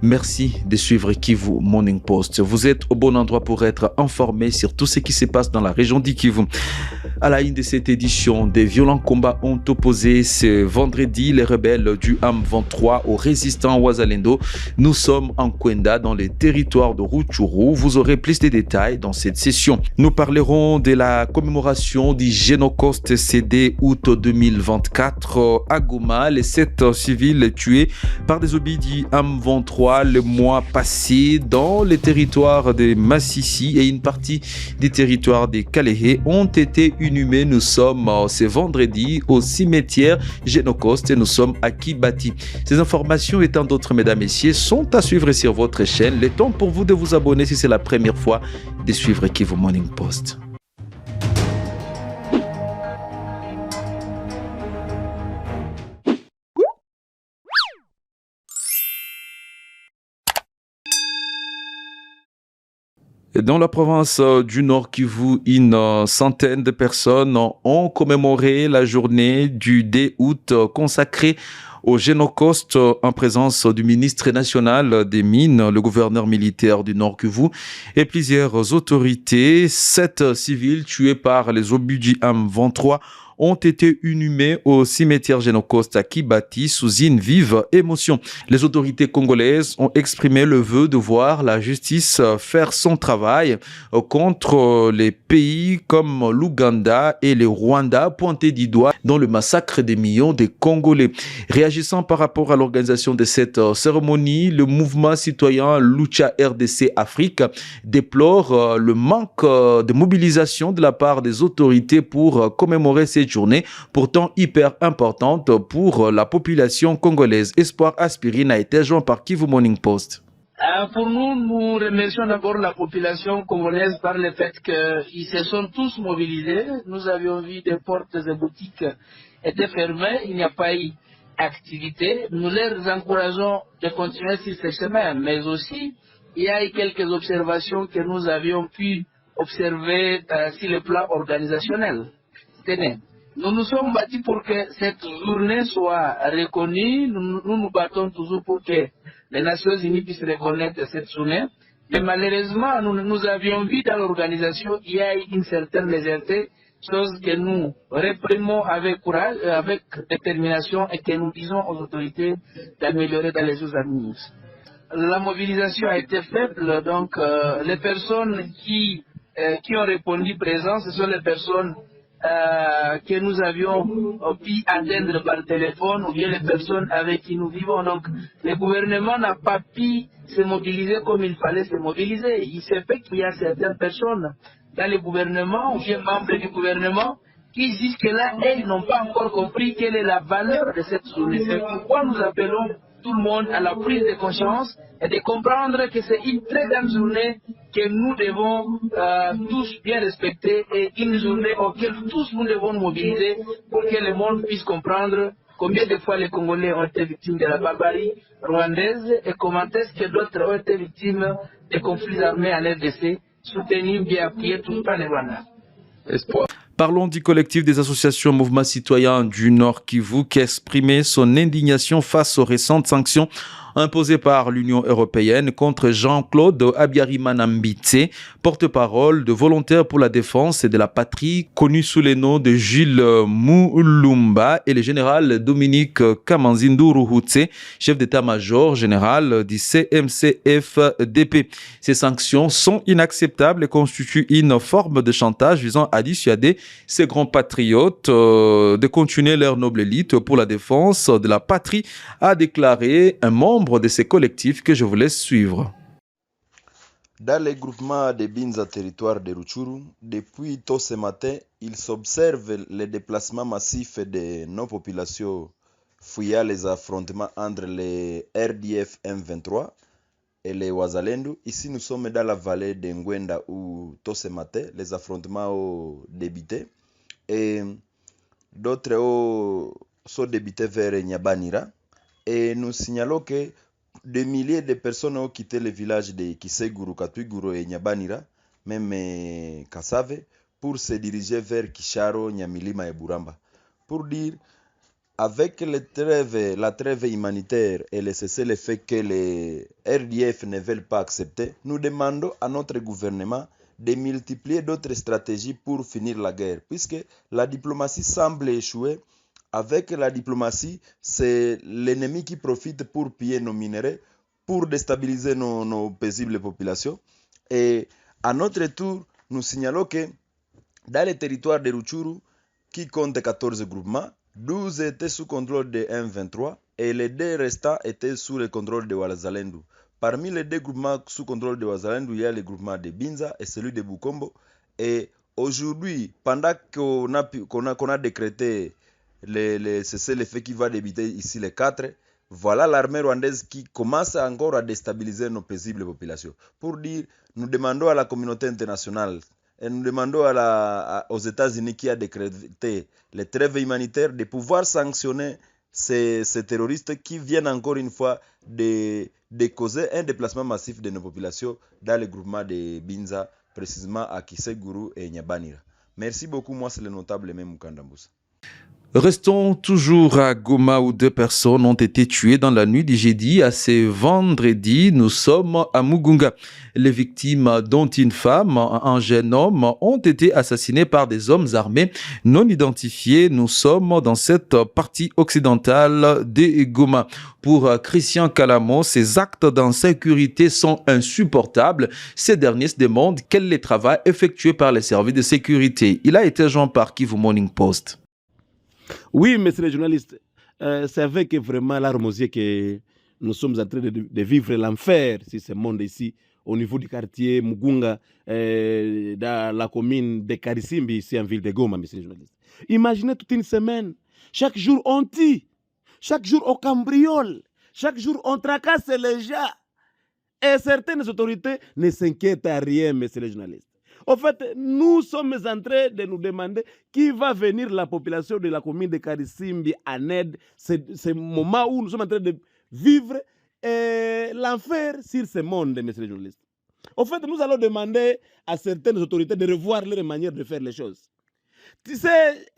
Merci de suivre Kivu Morning Post. Vous êtes au bon endroit pour être informé sur tout ce qui se passe dans la région d'Ikivu. À la une de cette édition, des violents combats ont opposé ce vendredi les rebelles du AM23 aux résistants Wazalendo. Nous sommes en Kwenda, dans les territoires de Rutshuru. Vous aurez plus de détails dans cette session. Nous parlerons de la commémoration du Génocoste CD août 2024 à Goma. Les 7 civils tués par des obus du AM23 le mois passé dans les territoires de Massissi et une partie des territoires de Kalehe ont été inhumés. Nous sommes ce vendredi au cimetière Génocoste et nous sommes à Kibati. Ces informations et tant d'autres, mesdames et messieurs, sont à suivre sur votre chaîne. Le temps pour vous de vous abonner si c'est la première fois de suivre Kivu Morning Post. Dans la province du Nord Kivu, une centaine de personnes ont commémoré la journée du 2 août consacrée au Génocoste en présence du ministre national des Mines, le gouverneur militaire du Nord Kivu et plusieurs autorités. 7 civils tués par les obus du AM23 ont été inhumés au cimetière Génocoste à Kibati sous une vive émotion. Les autorités congolaises ont exprimé le vœu de voir la justice faire son travail contre les pays comme l'Ouganda et le Rwanda pointés du doigt dans le massacre des millions de Congolais. Réagissant par rapport à l'organisation de cette cérémonie, le mouvement citoyen Lucha RDC Afrique déplore le manque de mobilisation de la part des autorités pour commémorer cette journée, pourtant hyper importante pour la population congolaise. Espoir Aspirine a été joint par Kivu Morning Post. Pour nous, nous remercions d'abord la population congolaise par le fait qu'ils se sont tous mobilisés. Nous avions vu des portes et boutiques étaient fermées, il n'y a pas eu d'activité. Nous les encourageons de continuer sur ce chemin, mais aussi il y a eu quelques observations que nous avions pu observer sur le plan organisationnel. Tenez, nous nous sommes battus pour que cette journée soit reconnue. Nous nous battons toujours pour que les Nations Unies puissent reconnaître cette journée. Mais malheureusement, nous avions vu dans l'organisation, il y a eu une certaine légèreté, chose que nous réprimons avec courage, avec détermination et que nous disons aux autorités d'améliorer dans les jours à venir. La mobilisation a été faible, donc les personnes qui ont répondu présent, ce sont les personnes que nous avions pu atteindre par téléphone ou bien les personnes avec qui nous vivons. Donc, le gouvernement n'a pas pu se mobiliser comme il fallait se mobiliser. Il s'est fait qu'il y a certaines personnes dans le gouvernement ou bien membres du gouvernement qui jusque-là, elles n'ont pas encore compris quelle est la valeur de cette journée. C'est pourquoi nous appelons tout le monde à la prise de conscience et de comprendre que c'est une très grande journée que nous devons tous bien respecter et une journée auquel tous nous devons nous mobiliser pour que le monde puisse comprendre combien de fois les Congolais ont été victimes de la barbarie rwandaise et comment est-ce que d'autres ont été victimes des conflits armés en RDC, soutenus, bien appuyés tous par les Rwandais. Parlons du collectif des associations Mouvement Citoyen du Nord Kivu qui a exprimé son indignation face aux récentes sanctions imposées par l'Union européenne contre Jean-Claude Abiyarimana-Mbitse, porte-parole de Volontaires pour la défense et de la patrie, connu sous les noms de Jules Moulumba, et le général Dominique Kamanzindu Ruhutse, chef d'état-major général du CMCFDP. Ces sanctions sont inacceptables et constituent une forme de chantage visant à dissuader ces grands patriotes de continuer leur noble élite pour la défense de la patrie, a déclaré un membre de ces collectifs que je vous laisse suivre. Dans les groupements de Binza territoire de Rutshuru, depuis tôt ce matin, il s'observe le déplacement massif de nos populations fuyant les affrontements entre les RDF M23 et les Wazalendo. Ici, nous sommes dans la vallée de Ngwenda où tôt ce matin, les affrontements ont débuté. Et d'autres sont débutés vers Nyabanira. Et nous signalons que des milliers de personnes ont quitté le village de Kiseguru, Katwiguru et Nyabanira, même Kassave, pour se diriger vers Kisharo, Nyamilima et Buramba. Pour dire avec la trêve humanitaire et le cessez-le-feu que les RDF ne veulent pas accepter, nous demandons à notre gouvernement de multiplier d'autres stratégies pour finir la guerre, puisque la diplomatie semble échouer. Avec la diplomatie, c'est l'ennemi qui profite pour piller nos minerais, pour déstabiliser nos paisibles populations. Et à notre tour, nous signalons que dans le territoire de Rutshuru, qui compte 14 groupements, 12 étaient sous contrôle de M23 et les 2 restants étaient sous le contrôle de Wazalendo. Parmi les 2 groupements sous contrôle de Wazalendo, il y a le groupement de Binza et celui de Bukombo. Et aujourd'hui, pendant qu'on a décrété le cessez-le-feu qui va débuter ici les 4, voilà l'armée rwandaise qui commence encore à déstabiliser nos paisibles populations. Pour dire, nous demandons à la communauté internationale et nous demandons aux États-Unis qui a décrété les trêves humanitaires de pouvoir sanctionner ces terroristes qui viennent encore une fois de causer un déplacement massif de nos populations dans le groupement de Binza, précisément à Kiseguru et Nyabanira. Merci beaucoup, moi c'est le notable même Mukandambousa. Restons toujours à Goma où 2 personnes ont été tuées dans la nuit du jeudi à ce vendredi. Nous sommes à Mugunga. Les victimes, dont une femme, un jeune homme, ont été assassinés par des hommes armés non identifiés. Nous sommes dans cette partie occidentale de Goma. Pour Christian Kalamo, ces actes d'insécurité sont insupportables. Ces derniers se demandent quel est le travail effectué par les services de sécurité. Il a été joint par Kivu Morning Post. Oui, monsieur le journaliste, c'est avec vraiment l'harmonie que nous sommes en train de vivre l'enfer sur ce monde ici, au niveau du quartier Mugunga, dans la commune de Karisimbi, ici en ville de Goma, monsieur le journaliste. Imaginez toute une semaine, chaque jour on tue, chaque jour on cambriole, chaque jour on tracasse les gens. Et certaines autorités ne s'inquiètent à rien, monsieur le journaliste. En fait, nous sommes en train de nous demander qui va venir la population de la commune de Karisimbi en aide. C'est ce moment où nous sommes en train de vivre l'enfer sur ce monde, monsieur le journaliste. En fait, nous allons demander à certaines autorités de revoir leur manière de faire les choses. Tu sais,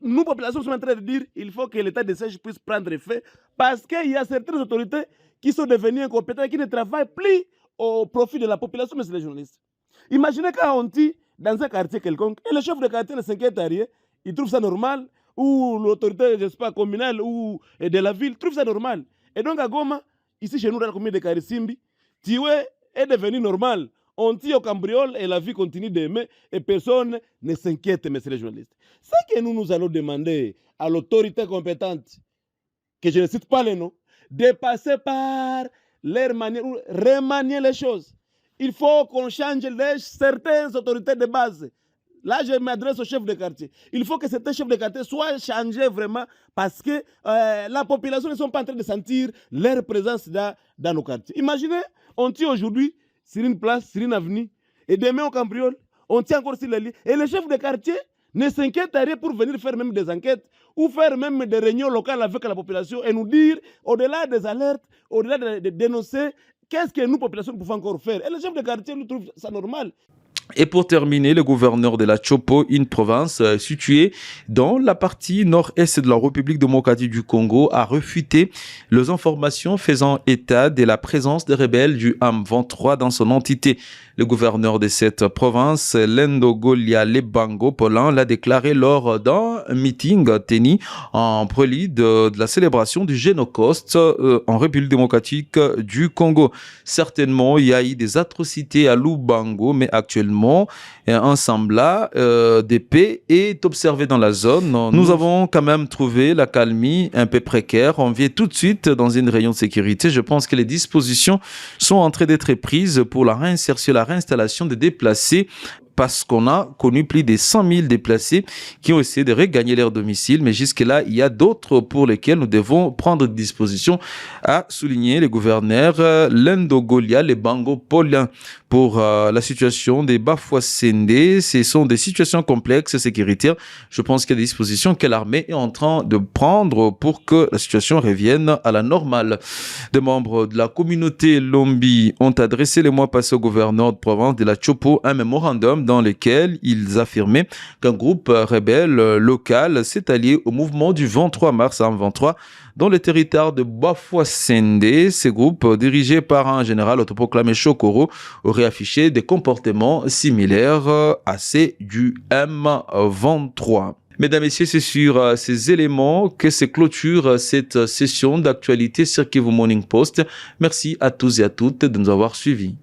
nous, population, sommes en train de dire qu'il faut que l'état de siège puisse prendre effet parce qu'il y a certaines autorités qui sont devenues incompétentes et qui ne travaillent plus au profit de la population, monsieur le journaliste. Imaginez quand on tue dans un quartier quelconque et le chef de quartier ne s'inquiète à rien, il trouve ça normal, ou l'autorité, je ne sais pas, communale ou de la ville trouve ça normal. Et donc à Goma, ici chez nous dans la commune de Karisimbi, tuer est devenu normal. On tue au cambriole et la vie continue d'aimer et personne ne s'inquiète, monsieur le journaliste. C'est que nous allons demander à l'autorité compétente, que je ne cite pas les noms, de passer par leur manière, remanier les choses. Il faut qu'on change certaines autorités de base. Là, je m'adresse au chef de quartier. Il faut que certains chefs de quartier soient changés vraiment parce que la population ne sont pas en train de sentir leur présence dans nos quartiers. Imaginez, on tue aujourd'hui sur une place, sur une avenue, et demain on cambriole, on tient encore sur les lits. Et le chef de quartier ne s'inquiète à rien pour venir faire même des enquêtes ou faire même des réunions locales avec la population et nous dire, au-delà des alertes, au-delà de dénoncer, qu'est-ce que nous, population, pouvons encore faire? Et le chef de quartier nous trouve ça normal. Et pour terminer, le gouverneur de la Chopo, une province située dans la partie nord-est de la République démocratique du Congo, a refuté les informations faisant état de la présence des rebelles du M23 dans son entité. Le gouverneur de cette province, Lendo Golia Lebango Polan, l'a déclaré lors d'un meeting tenu en prélude de la célébration du Génocoste en République démocratique du Congo. Certainement, il y a eu des atrocités à Lubango, mais actuellement, un semblant de paix est observé dans la zone. Nous avons quand même trouvé la calmie un peu précaire. On vient tout de suite dans une réunion de sécurité. Je pense que les dispositions sont en train d'être prises pour la réinsertion, la réinstallation des déplacés, parce qu'on a connu plus de 100 000 déplacés qui ont essayé de regagner leur domicile. Mais jusque-là, il y a d'autres pour lesquels nous devons prendre des dispositions, a souligné le gouverneur Lendo Golia Lebango Polan. pour la situation des Bafouassende. Ce sont des situations complexes sécuritaires. Je pense qu'il y a des dispositions que l'armée est en train de prendre pour que la situation revienne à la normale. Des membres de la communauté Lombi ont adressé le mois passé au gouverneur de province de la Chopo un mémorandum dans lequel ils affirmaient qu'un groupe rebelle local s'est allié au mouvement du 23 mars à 23 dans le territoire de Bafouassende. Ces groupes, dirigés par un général autoproclamé Chokoro, auraient affiché des comportements similaires à ceux du M23. Mesdames et messieurs, c'est sur ces éléments que se clôture cette session d'actualité sur Kivu Morning Post. Merci à tous et à toutes de nous avoir suivis.